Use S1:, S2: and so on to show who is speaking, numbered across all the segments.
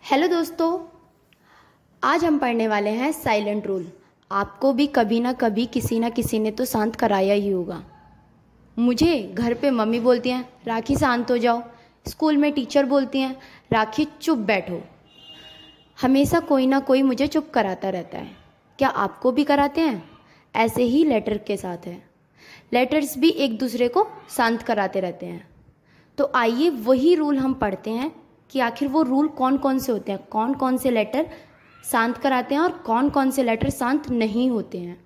S1: Hello दोस्तों, आज हम पढ़ने वाले हैं साइलेंट रूल। आपको भी कभी ना कभी किसी ना किसी ने तो शांत कराया ही होगा। मुझे घर पे मम्मी बोलती हैं राखी शांत हो जाओ, स्कूल में टीचर बोलती हैं राखी चुप बैठो। हमेशा कोई ना कोई मुझे चुप कराता रहता है। क्या आपको भी कराते हैं? ऐसे ही लेटर के साथ है, लेटर्स भी एक दूसरे को शांत कराते रहते हैं। तो आइए वही रूल हम पढ़ते हैं कि आखिर वो रूल कौन कौन से होते हैं, कौन कौन से लेटर शांत कराते हैं और कौन कौन से लेटर शांत नहीं होते हैं।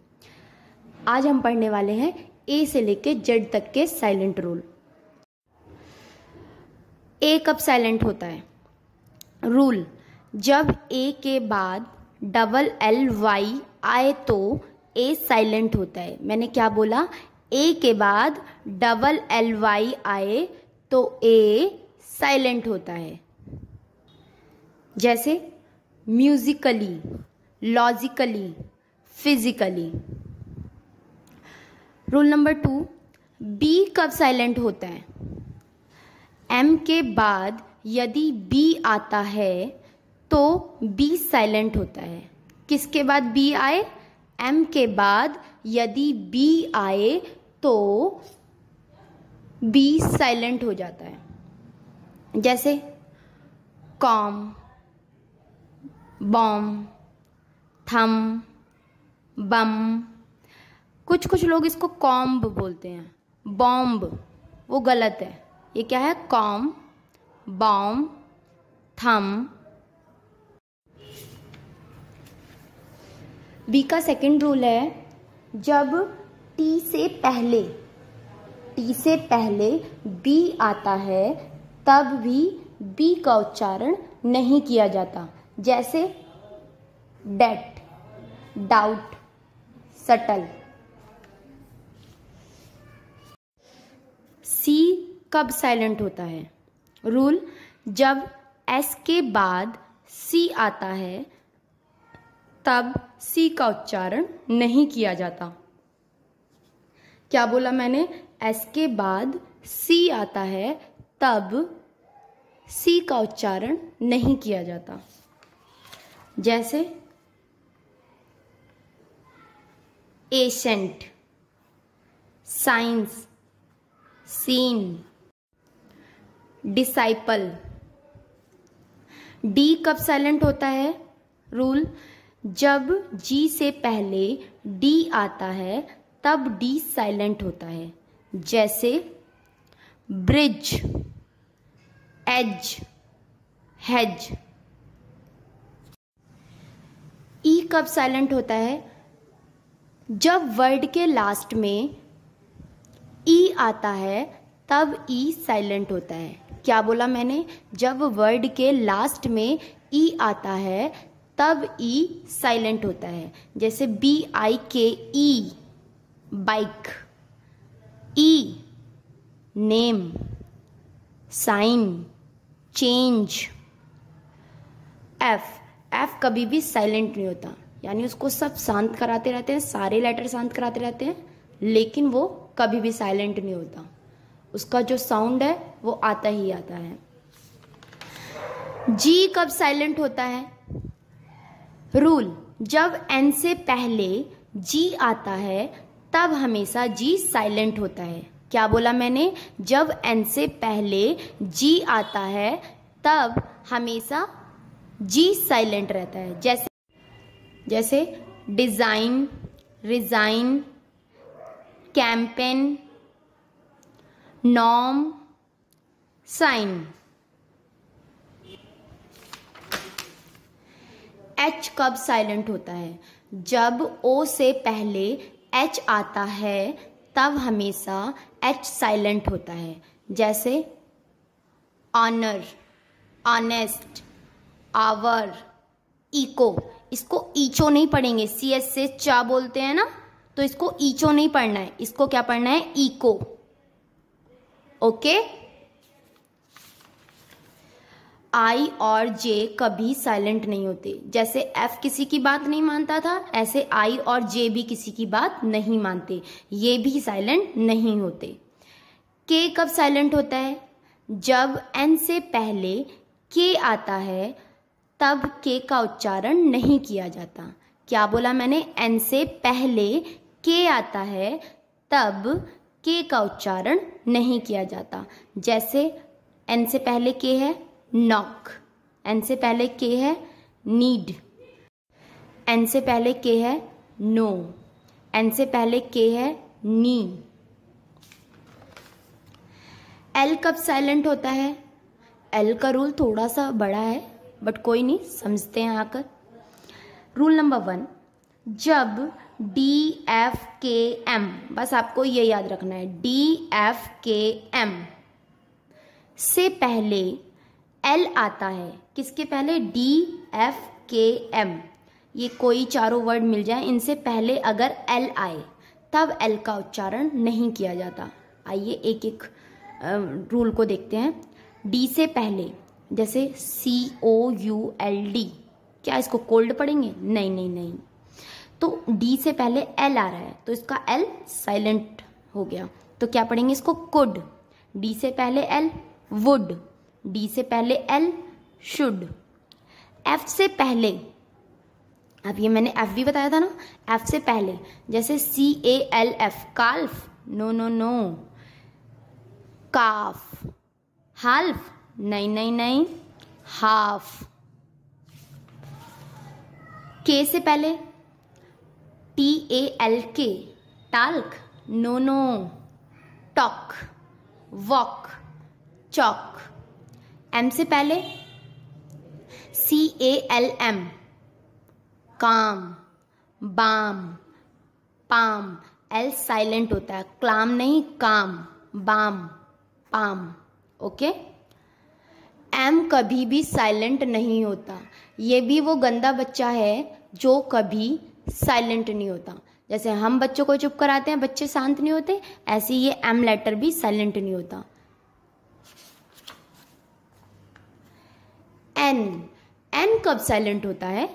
S1: आज हम पढ़ने वाले हैं ए से लेके जेड तक के साइलेंट रूल। ए कब साइलेंट होता है? रूल, जब ए के बाद डबल एल वाई आए तो ए साइलेंट होता है। मैंने क्या बोला? ए के बाद डबल एल वाई आए तो ए साइलेंट होता है। जैसे musically, logically, physically. Rule number 2, B कब साइलेंट होता है? एम के बाद यदि बी आता है तो बी साइलेंट होता है। किसके बाद बी आए? एम के बाद यदि बी आए तो बी साइलेंट हो जाता है। जैसे कॉम, बॉम्ब, थम, बम। कुछ लोग इसको कॉम्ब बोलते हैं, बॉम्ब वो गलत है। ये क्या है? कॉम, बॉम्ब, थम। बी का सेकंड रूल है, जब टी से पहले बी आता है तब भी बी का उच्चारण नहीं किया जाता। जैसे डेट, डाउट, सटल। सी कब साइलेंट होता है? रूल, जब एस के बाद सी आता है तब सी का उच्चारण नहीं किया जाता। क्या बोला मैंने? एस के बाद सी आता है तब सी का उच्चारण नहीं किया जाता। जैसे ancient, science, scene, disciple. D कब साइलेंट होता है? रूल, जब जी से पहले डी आता है तब डी साइलेंट होता है। जैसे ब्रिज, एज, हेज। ई कब साइलेंट होता है? जब वर्ड के लास्ट में ई आता है तब ई साइलेंट होता है। क्या बोला मैंने? जब वर्ड के लास्ट में ई आता है तब ई साइलेंट होता है। जैसे BIKE, बाइक। ई, नेम, साइन, चेंज। एफ कभी भी साइलेंट नहीं होता, यानी उसको सब शांत कराते रहते हैं, सारे लेटर शांत कराते रहते हैं, लेकिन वो कभी भी साइलेंट नहीं होता। उसका जो साउंड है वो आता ही आता है। जी कब साइलेंट होता है? रूल, जब एन से पहले जी आता है तब हमेशा जी साइलेंट होता है। क्या बोला मैंने? जब एन से पहले जी आता है तब हमेशा जी साइलेंट रहता है। जैसे design, resign, campaign, norm, sign. H कब साइलेंट होता है? जब ओ से पहले एच आता है तब हमेशा एच साइलेंट होता है। जैसे ऑनर, ऑनेस्ट, आवर, इको। इसको ईचो नहीं पढ़ेंगे, CS से चा बोलते हैं ना, तो इसको ईचो नहीं पढ़ना है, इसको क्या पढ़ना है? इको। ओके। आई और जे कभी साइलेंट नहीं होते। जैसे एफ किसी की बात नहीं मानता था, ऐसे आई और जे भी किसी की बात नहीं मानते, ये भी साइलेंट नहीं होते। के कब साइलेंट होता है? जब एन से पहले के आता है तब के का उच्चारण नहीं किया जाता। क्या बोला मैंने? एन से पहले के आता है तब के का उच्चारण नहीं किया जाता। जैसे एन से पहले के है नॉक, एन से पहले के है नीड, एन से पहले के है नो, एन से पहले के है नी। एल कब साइलेंट होता है? एल का रूल थोड़ा सा बड़ा है बट कोई नहीं, समझते हैं आकर। रूल नंबर 1, जब डी एफ के एम, बस आपको ये याद रखना है, डी एफ के एम से पहले एल आता है। किसके पहले? डी एफ के एम। ये कोई चारों वर्ड मिल जाए, इनसे पहले अगर एल आए तब एल का उच्चारण नहीं किया जाता। आइए एक एक रूल को देखते हैं। डी से पहले, जैसे COULD, क्या इसको कोल्ड पढ़ेंगे? नहीं नहीं नहीं। तो डी से पहले एल आ रहा है तो इसका एल साइलेंट हो गया, तो क्या पढ़ेंगे इसको? कुड। डी से पहले एल वुड, डी से पहले एल शुड। एफ से पहले, अब ये मैंने एफ भी बताया था ना, एफ से पहले जैसे CALF calf, no no no. Calf, half, नहीं नहीं नहीं, हाफ। के से पहले TALK talk, no no. Talk, walk, chalk. M से पहले CALM काम, बाम, पाम। एल साइलेंट होता है, क्लाम नहीं, काम, बाम, पाम। ओके। एम कभी भी साइलेंट नहीं होता। ये भी वो गंदा बच्चा है जो कभी साइलेंट नहीं होता। जैसे हम बच्चों को चुप कराते हैं, बच्चे शांत नहीं होते, ऐसे ये एम लेटर भी साइलेंट नहीं होता। एन, एन कब साइलेंट होता है?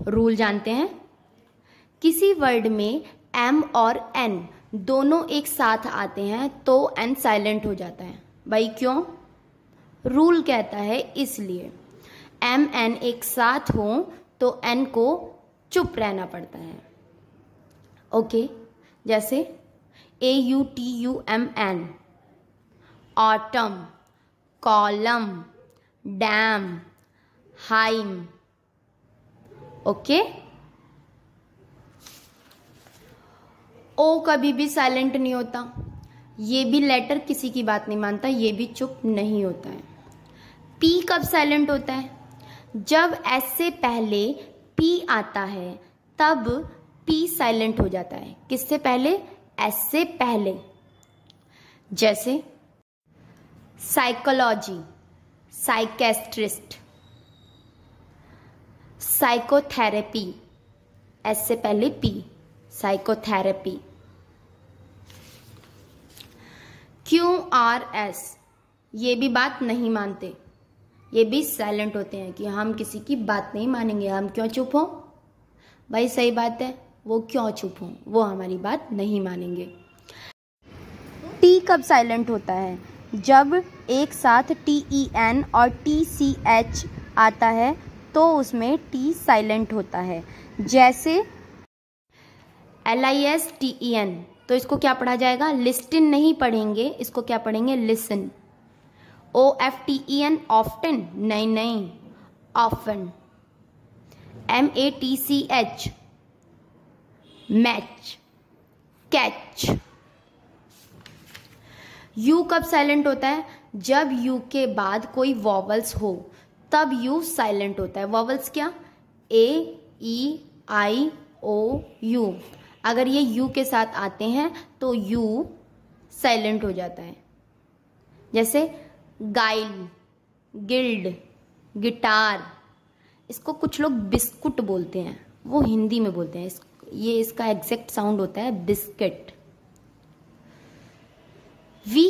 S1: रूल जानते हैं। किसी वर्ड में एम और एन दोनों एक साथ आते हैं तो एन साइलेंट हो जाता है। भाई क्यों? रूल कहता है इसलिए। एम एन एक साथ हो तो एन को चुप रहना पड़ता है। ओके। जैसे AUTUMN, autumn, column, damn, hymn. Okay. O कभी भी साइलेंट नहीं होता। ये भी लेटर किसी की बात नहीं मानता, ये भी चुप नहीं होता है। पी कब साइलेंट होता है? जब एस से पहले पी आता है तब पी साइलेंट हो जाता है। किससे पहले? एस से पहले। जैसे साइकोलॉजी, साइकेस्ट्रिस्ट, साइकोथेरेपी, एस से पहले पी, साइकोथेरेपी। QRS, ये भी बात नहीं मानते, ये भी साइलेंट होते हैं कि हम किसी की बात नहीं मानेंगे, हम क्यों चुप हों। भाई सही बात है, वो क्यों चुप हों, वो हमारी बात नहीं मानेंगे। टी कब साइलेंट होता है? जब एक साथ TEN और TCH आता है तो उसमें टी साइलेंट होता है। जैसे LISTEN, तो इसको क्या पढ़ा जाएगा? लिस्टन नहीं पढ़ेंगे, इसको क्या पढ़ेंगे? लिसन। OFTEN ऑफ्टन, नहीं नहीं, often. MATCH match, catch. You कब साइलेंट होता है? जब यू के बाद कोई वॉवल्स हो तब यू साइलेंट होता है। वॉवल्स क्या? AEIOU। अगर ये यू के साथ आते हैं तो यू साइलेंट हो जाता है। जैसे गाइल, गिल्ड, गिटार। इसको कुछ लोग बिस्कुट बोलते हैं, वो हिंदी में बोलते हैं, ये इसका एग्जैक्ट साउंड होता है बिस्किट। वी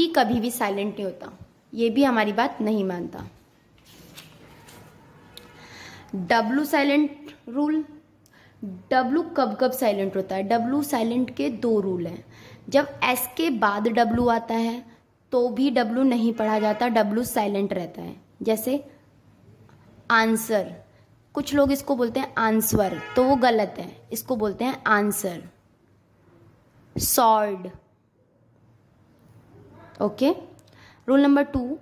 S1: कभी भी साइलेंट नहीं होता, ये भी हमारी बात नहीं मानता। W silent rule. W कब कब साइलेंट होता है? W साइलेंट के दो रूल हैं। जब S के बाद W आता है तो भी W नहीं पढ़ा जाता, W साइलेंट रहता है। जैसे आंसर। कुछ लोग इसको बोलते हैं आंसर, तो वो गलत है, इसको बोलते हैं answer. Sword. Okay. Rule number 2,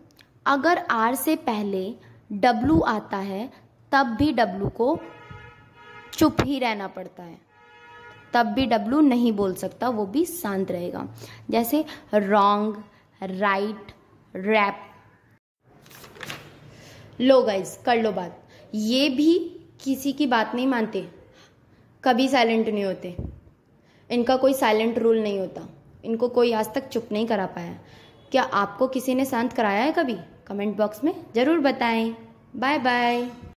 S1: अगर आर से पहले डब्लू आता है तब भी डब्लू को चुप ही रहना पड़ता है, तब भी डब्लू नहीं बोल सकता, वो भी शांत रहेगा। जैसे रॉन्ग, राइट, रैप। लो गाइज, कर लो बात। ये भी किसी की बात नहीं मानते, कभी साइलेंट नहीं होते, इनका कोई साइलेंट रूल नहीं होता, इनको कोई आज तक चुप नहीं करा पाया। क्या आपको किसी ने शांत कराया है कभी? कमेंट बॉक्स में ज़रूर बताएं। Bye bye.